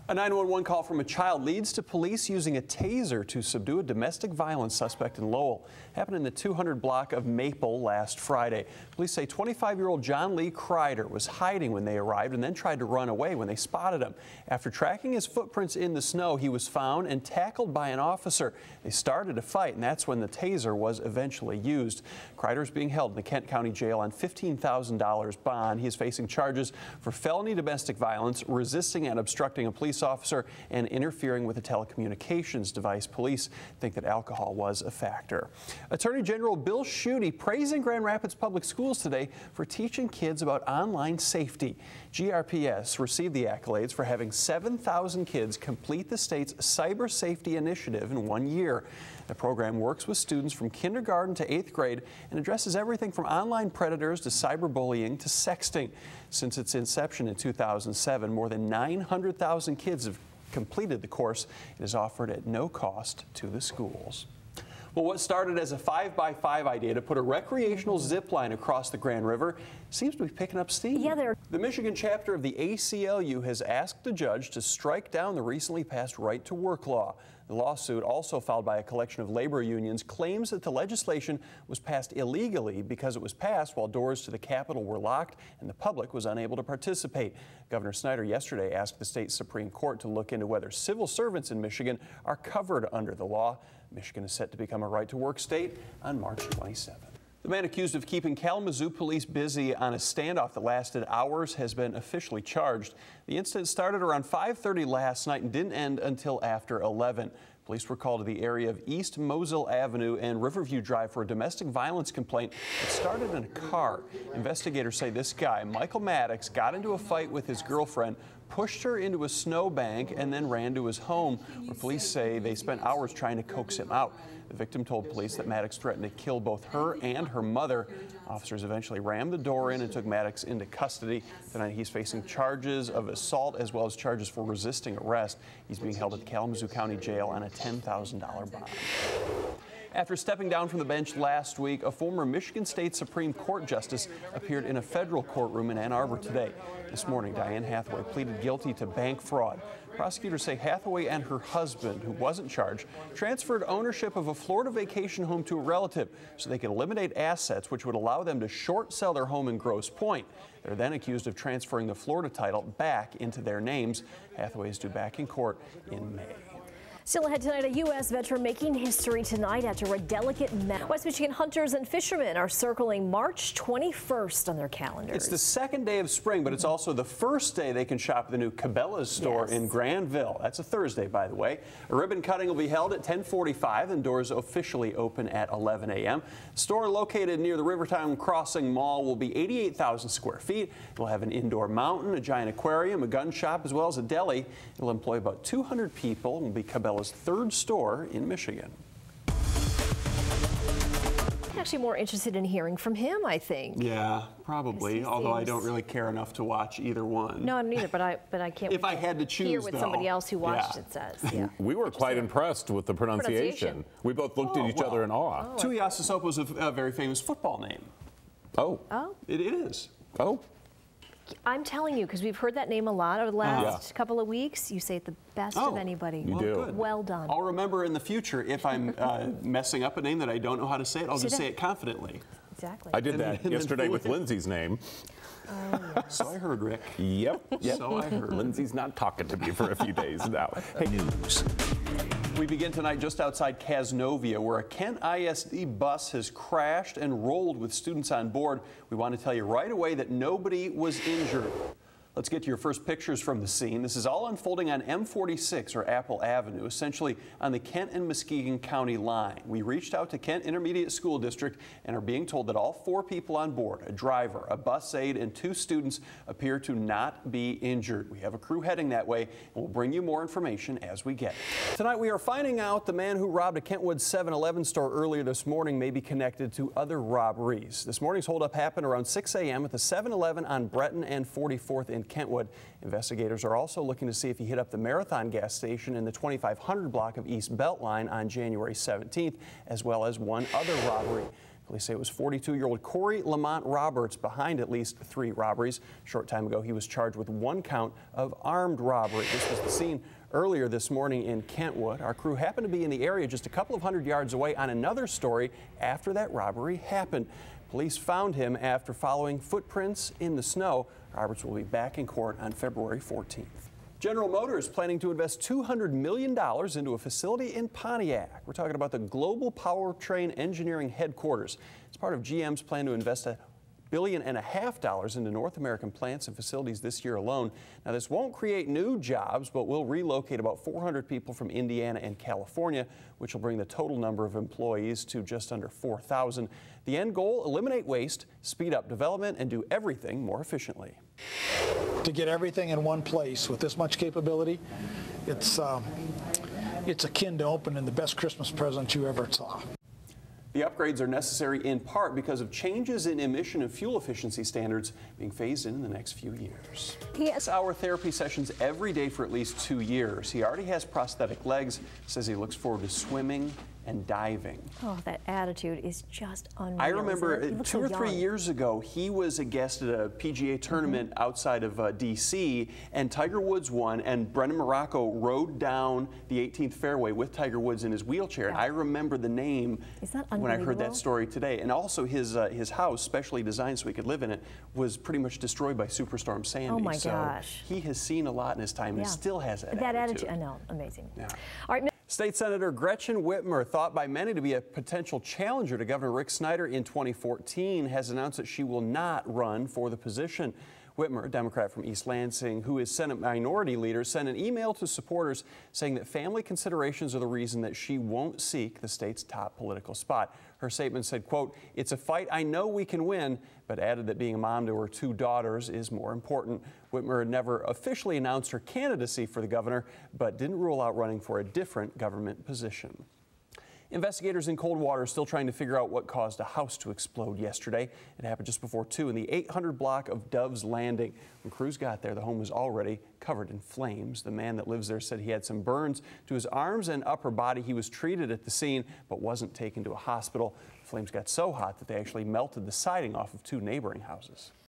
A 911 call from a child leads to police using a taser to subdue a domestic violence suspect in Lowell. Happened in the 200 block of Maple last Friday. Police say 25-year-old John Lee Kreider was hiding when they arrived and then tried to run away when they spotted him. After tracking his footprints in the snow, he was found and tackled by an officer. They started a fight, and that's when the taser was eventually used. Kreider is being held in the Kent County Jail on $15,000 bond. He is facing charges for felony domestic violence, resisting and obstructing a police officer, and interfering with a telecommunications device. Police think that alcohol was a factor. Attorney General Bill Schuette praising Grand Rapids Public Schools today for teaching kids about online safety. GRPS received the accolades for having 7,000 kids complete the state's cyber safety initiative in 1 year. The program works with students from kindergarten to 8th grade and addresses everything from online predators to cyberbullying to sexting. Since its inception in 2007, more than 900,000 kids have completed the course. It is offered at no cost to the schools. Well, what started as a 5x5 idea to put a recreational zip line across the Grand River seems to be picking up steam. Yeah, the Michigan chapter of the ACLU has asked a judge to strike down the recently passed right-to-work law. The lawsuit, also filed by a collection of labor unions, claims that the legislation was passed illegally because it was passed while doors to the Capitol were locked and the public was unable to participate. Governor Snyder yesterday asked the state Supreme Court to look into whether civil servants in Michigan are covered under the law. Michigan is set to become a right-to-work state on March 27th. The man accused of keeping Kalamazoo police busy on a standoff that lasted hours has been officially charged. The incident started around 5:30 last night and didn't end until after 11. Police were called to the area of East Moselle Avenue and Riverview Drive for a domestic violence complaint that started in a car. Investigators say this guy, Michael Maddox, got into a fight with his girlfriend, pushed her into a snowbank, and then ran to his home, where police say they spent hours trying to coax him out. The victim told police that Maddox threatened to kill both her and her mother. Officers eventually rammed the door in and took Maddox into custody. Tonight he's facing charges of assault as well as charges for resisting arrest. He's being held at the Kalamazoo County Jail on a $10,000 bond. After stepping down from the bench last week, a former Michigan State Supreme Court justice appeared in a federal courtroom in Ann Arbor today. This morning, Diane Hathaway pleaded guilty to bank fraud. Prosecutors say Hathaway and her husband, who wasn't charged, transferred ownership of a Florida vacation home to a relative so they could eliminate assets which would allow them to short sell their home in Grosse Pointe. They're then accused of transferring the Florida title back into their names. Hathaway is due back in court in May. Still ahead tonight, a U.S. veteran making history tonight after a delicate match. West Michigan hunters and fishermen are circling March 21st on their calendars. It's the second day of spring, but it's also the first day they can shop at the new Cabela's store in Granville. That's a Thursday, by the way. A ribbon cutting will be held at 10:45 and doors officially open at 11 a.m. The store, located near the Rivertown Crossing Mall, will be 88,000 square feet. It will have an indoor mountain, a giant aquarium, a gun shop, as well as a deli. It will employ about 200 people and will be Cabela's third store in Michigan. Actually more interested in hearing from him, I think. Yeah, probably, although I don't really care enough to watch either one. No, neither, but I can't if I had to choose, hear what somebody else who watched it says. Yeah. We were quite impressed with the pronunciation. We both looked at each other in awe. Tuiasosopo is a very famous football name. Oh. It is. Oh. I'm telling you, because we've heard that name a lot over the last couple of weeks. You say it the best of anybody. You do. Good. Well done. I'll remember in the future if I'm messing up a name that I don't know how to say it, I'll just say it confidently. Exactly. I did that yesterday with Lindsay's name. Yes. So I heard, Rick. Yep. So I heard. Lindsay's not talking to me for a few days now. Hey, news. We begin tonight just outside Casnovia, where a Kent ISD bus has crashed and rolled with students on board. We want to tell you right away that nobody was injured. Let's get to your first pictures from the scene. This is all unfolding on M46, or Apple Avenue, essentially on the Kent and Muskegon County line. We reached out to Kent Intermediate School District and are being told that all 4 people on board, a driver, a bus aide, and 2 students, appear to not be injured. We have a crew heading that way, and we'll bring you more information as we get it. Tonight we are finding out the man who robbed a Kentwood 7-Eleven store earlier this morning may be connected to other robberies. This morning's holdup happened around 6 a.m. at the 7-Eleven on Breton and 44th in Kentwood. Investigators are also looking to see if he hit up the Marathon gas station in the 2500 block of East Beltline on January 17th, as well as one other robbery. Police say it was 42-year-old Corey Lamont Roberts behind at least 3 robberies. A short time ago, he was charged with 1 count of armed robbery. This was the scene earlier this morning in Kentwood. Our crew happened to be in the area just a couple of hundred yards away on another story after that robbery happened. Police found him after following footprints in the snow. Roberts will be back in court on February 14th. General Motors planning to invest $200 million into a facility in Pontiac. We're talking about the Global Powertrain Engineering Headquarters. It's part of GM's plan to invest $1.5 billion into North American plants and facilities this year alone. Now, this won't create new jobs, but will relocate about 400 people from Indiana and California, which will bring the total number of employees to just under 4,000. The end goal, eliminate waste, speed up development, and do everything more efficiently. To get everything in one place with this much capability, it's akin to opening the best Christmas present you ever saw. The upgrades are necessary in part because of changes in emission and fuel efficiency standards being phased in the next few years. He has hour therapy sessions every day for at least 2 years. He already has prosthetic legs, says he looks forward to swimming and diving. Oh, that attitude is just unreal. I remember 2 or 3 years ago, he was a guest at a PGA tournament outside of D.C., and Tiger Woods won, and Brendan Morocco rode down the 18th fairway with Tiger Woods in his wheelchair. And I remember the name when I heard that story today. And also his house, specially designed so he could live in it, was pretty much destroyed by Superstorm Sandy. Oh my gosh. He has seen a lot in his time and still has that attitude. I know, amazing. Yeah. All right. State Senator Gretchen Whitmer, thought by many to be a potential challenger to Governor Rick Snyder in 2014, has announced that she will not run for the position. Whitmer, a Democrat from East Lansing, who is Senate Minority Leader, sent an email to supporters saying that family considerations are the reason that she won't seek the state's top political spot. Her statement said, quote, "It's a fight I know we can win," but added that being a mom to her 2 daughters is more important. Whitmer had never officially announced her candidacy for the governor, but didn't rule out running for a different government position. Investigators in Coldwater are still trying to figure out what caused a house to explode yesterday. It happened just before 2 in the 800 block of Dove's Landing. When crews got there, the home was already covered in flames. The man that lives there said he had some burns to his arms and upper body. He was treated at the scene, but wasn't taken to a hospital. Flames got so hot that they actually melted the siding off of 2 neighboring houses.